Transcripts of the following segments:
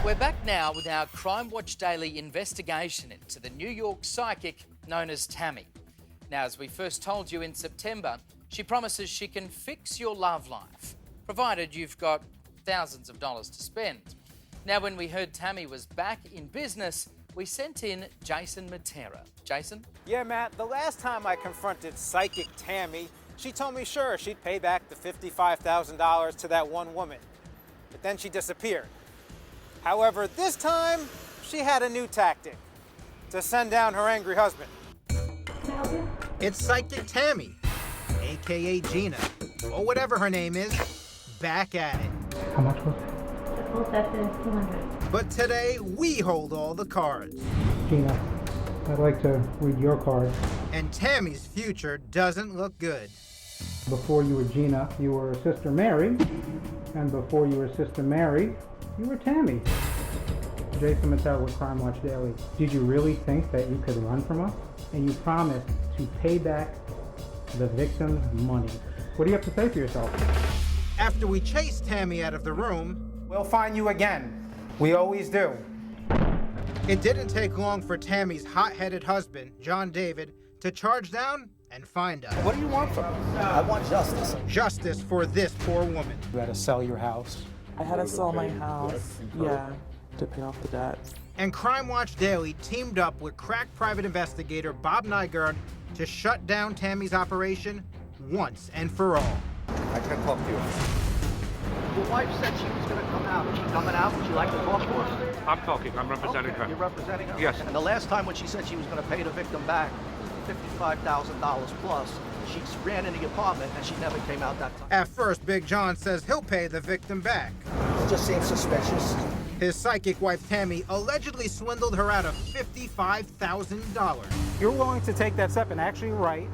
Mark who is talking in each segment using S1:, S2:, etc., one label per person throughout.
S1: We're back now with our Crime Watch Daily investigation into the New York psychic known as Tammy. Now, as we first told you in September, she promises she can fix your love life, provided you've got thousands of dollars to spend. Now, when we heard Tammy was back in business, we sent in Jason Mattera. Jason?
S2: Yeah, Matt, the last time I confronted psychic Tammy, she told me sure, she'd pay back the $55,000 to that one woman. But then she disappeared. However, this time, she had a new tactic: to send down her angry husband.
S3: It's Psychic Tammy, aka Gina, or whatever her name is, back at it.
S4: How much was it?
S5: The full session is $200.
S3: But today, we hold all the cards.
S4: Gina, I'd like to read your card.
S3: And Tammy's future doesn't look good.
S4: Before you were Gina, you were Sister Mary. And before you were Sister Mary, you were Tammy. Jason Mattera with Crime Watch Daily. Did you really think that you could run from us? And you promised to pay back the victim's money. What do you have to say for yourself?
S3: After we chase Tammy out of the room,
S2: We'll find you again. We always do.
S3: it didn't take long for Tammy's hot-headed husband, John David, to charge down and find us.
S6: What do you want from me? I want justice.
S3: Justice for this poor woman.
S2: You had to sell your house.
S7: I had to sell my house, to pay off the debt.
S3: And Crime Watch Daily teamed up with crack private investigator Bob Nygaard to shut down Tammy's operation once and for all.
S6: I can't talk to you.
S8: Your wife said she was going to come out. Is she coming out? Would you like to talk to her?
S9: I'm talking. I'm representing her.
S8: You're representing her?
S9: Yes.
S8: And the last time when she said she was going to pay the victim back $55,000 plus, she ran into the apartment and she never came out that time.
S3: At first, Big John says he'll pay the victim back.
S6: It just seems suspicious.
S3: His psychic wife Tammy allegedly swindled her out of $55,000.
S2: You're willing to take that step and actually write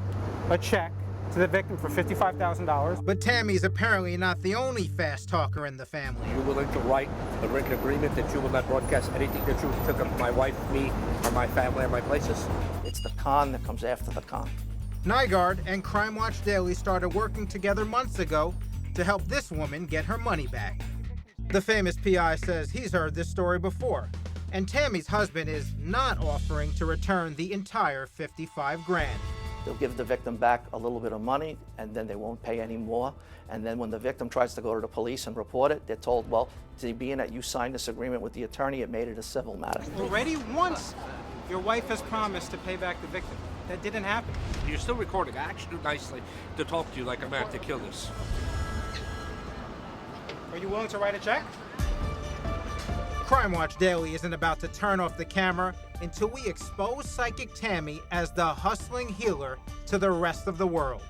S2: a check to the victim for $55,000.
S3: But Tammy's apparently not the only fast talker in the family.
S9: You're willing to write a written agreement that you will not broadcast anything that you took of my wife, me, or my family, or my places?
S8: It's the con that comes after the con.
S3: Nygaard and Crime Watch Daily started working together months ago to help this woman get her money back. The famous PI says he's heard this story before, and Tammy's husband is not offering to return the entire 55 grand.
S8: They'll give the victim back a little bit of money and then they won't pay any more. And then when the victim tries to go to the police and report it, they're told, well, being that you signed this agreement with the attorney, it made it a civil matter.
S2: Already once, your wife has promised to pay back the victim. That didn't happen.
S9: You're still recording. I actually do nicely to talk to you like I'm out to kill this.
S2: Are you willing to write a check?
S3: Crime Watch Daily isn't about to turn off the camera until we expose Psychic Tammy as the hustling healer to the rest of the world.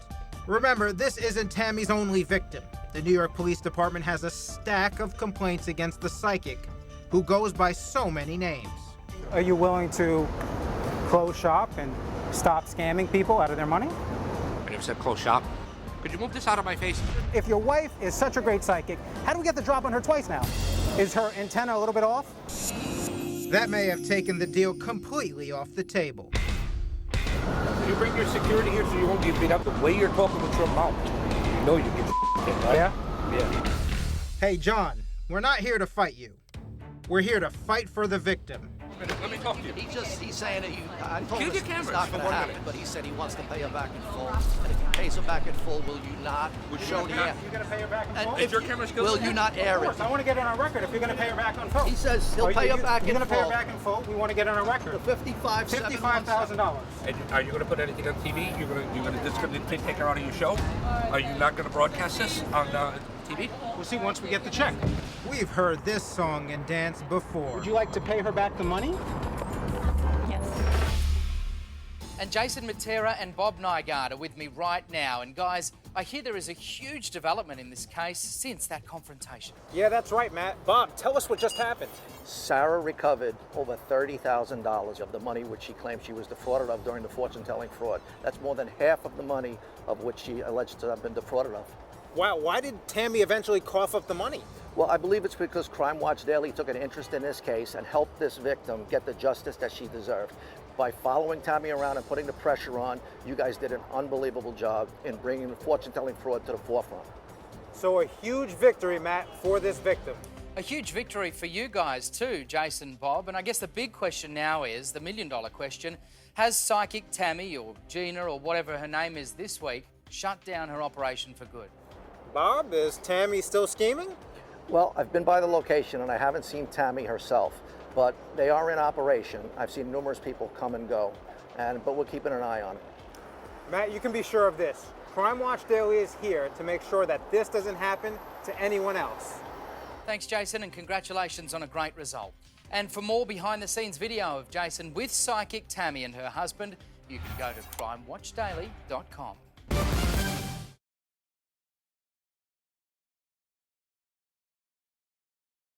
S3: Remember, this isn't Tammy's only victim. The New York Police Department has a stack of complaints against the psychic, who goes by so many names.
S2: Are you willing to close shop and stop scamming people out of their money?
S9: I never said close shop. Could you move this out of my face?
S2: If your wife is such a great psychic, how do we get the drop on her twice now? Is her antenna a little bit off?
S3: That may have taken the deal completely off the table.
S9: Can you bring your security here so you won't get beat up? The way you're talking with your mouth, you know you get hit, right?
S2: Yeah?
S9: Yeah.
S3: Hey, John, we're not here to fight you. We're here to fight for the victim.
S9: Let me talk to you.
S8: He's saying that I told
S9: Kill
S8: him
S9: your
S8: it's
S9: cameras
S8: not
S9: for
S8: going to
S9: 1
S8: happen,
S9: minute.
S8: but he said he wants to pay her back in full. And if he pays her back in full, will you not show the air?
S2: You're going to pay her back in
S8: And
S2: full?
S8: if
S9: your camera skills
S8: will
S9: are
S8: you
S9: good?
S8: not air
S2: Of
S8: it?
S2: course, I want to get it on record if you're going to pay her back in full.
S8: He says he'll pay her back in
S2: You're going to pay her
S8: full.
S2: back in full. We want to get it on record.
S8: The $55,000.
S9: And are you going to put anything on TV? This going to take her out of your show? Are you not going to broadcast this on TV?
S2: We'll see once we get the check.
S3: We've heard this song and dance before.
S2: Would you like to pay her back the money?
S1: And Jason Mattera and Bob Nygaard are with me right now. And guys, I hear there is a huge development in this case since that confrontation.
S2: Yeah, that's right, Matt. Bob, tell us what just happened.
S8: Sarah recovered over $30,000 of the money which she claimed she was defrauded of during the fortune-telling fraud. That's more than half of the money of which she alleged to have been defrauded of.
S2: Wow, why did Tammy eventually cough up the money?
S8: Well, I believe it's because Crime Watch Daily took an interest in this case and helped this victim get the justice that she deserved. By following Tammy around and putting the pressure on, you guys did an unbelievable job in bringing the fortune-telling fraud to the forefront.
S2: So a huge victory, Matt, for this victim.
S1: A huge victory for you guys too, Jason, Bob. And I guess the big question now is, the million-dollar question, has Psychic Tammy, or Gina, or whatever her name is this week, shut down her operation for good?
S2: Bob, is Tammy still scheming?
S8: Well, I've been by the location and I haven't seen Tammy herself, but they are in operation. I've seen numerous people come and go, but we're keeping an eye on it.
S2: Matt, you can be sure of this. Crime Watch Daily is here to make sure that this doesn't happen to anyone else.
S1: Thanks, Jason, and congratulations on a great result. And for more behind-the-scenes video of Jason with Psychic Tammy and her husband, you can go to crimewatchdaily.com.